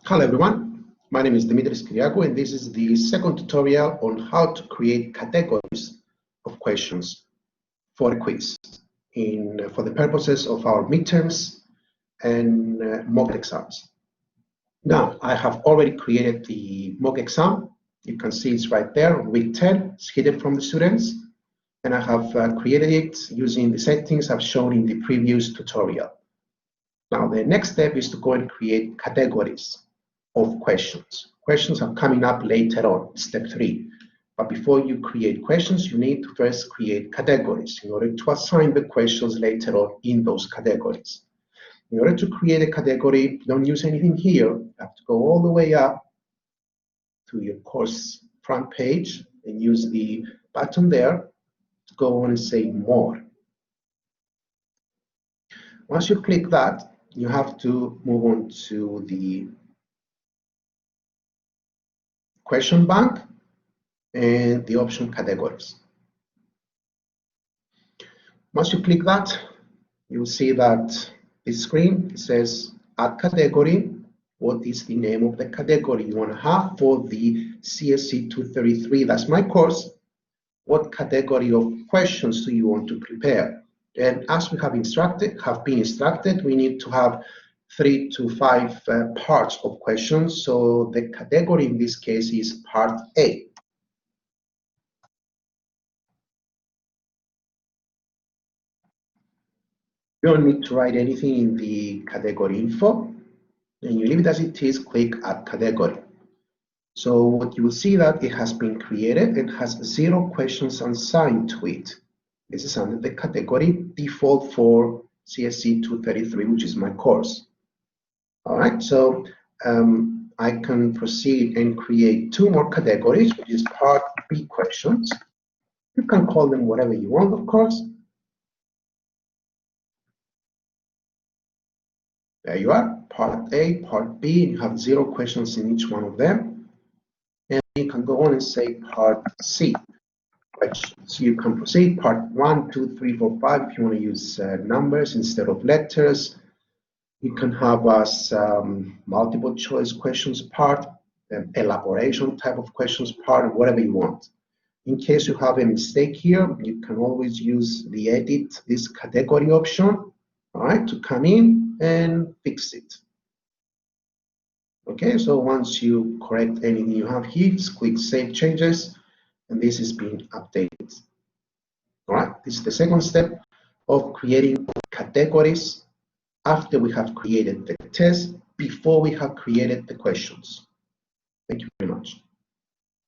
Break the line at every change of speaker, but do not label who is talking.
Hello everyone, my name is Dimitris Kyriakou and this is the second tutorial on how to create categories of questions for a quiz for the purposes of our midterms and mock exams. Now, I have already created the mock exam. You can see it's right there on week 10. It's hidden from the students. And I have created it using the settings I've shown in the previous tutorial. Now, the next step is to go and create categories of questions. Questions are coming up later on, step 3. But before you create questions, you need to first create categories in order to assign the questions later on in those categories. In order to create a category, don't use anything here. You have to go all the way up to your course front page and use the button there to go on and say more. Once you click that, you have to move on to the question bank and the option categories. Once you click that, you'll see that this screen, it says add category. What is the name of the category you want to have for the CSC 233? That's my course. What category of questions do you want to prepare? And as we have been instructed, we need to have 3 to 5 parts of questions. So the category in this case is part A. You don't need to write anything in the category info, and you leave it as it is, click Add Category. So what you will see that it has been created and has 0 questions assigned to it. This is under the category default for CSC 233, which is my course. All right, so I can proceed and create 2 more categories, which is part B questions. You can call them whatever you want, of course. There you are, part A, part B, and you have 0 questions in each one of them. And you can go on and say part C questions. You can proceed part 1, 2, 3, 4, 5 if you want to use numbers instead of letters. You can have as multiple choice questions part, elaboration type of questions part, whatever you want. In case you have a mistake here, you can always use the edit this category option, all right, to come in and fix it. Okay, so once you correct anything you have here, just click Save Changes, and this is being updated. All right, this is the second step of creating categories after we have created the test, before we have created the questions. Thank you very much.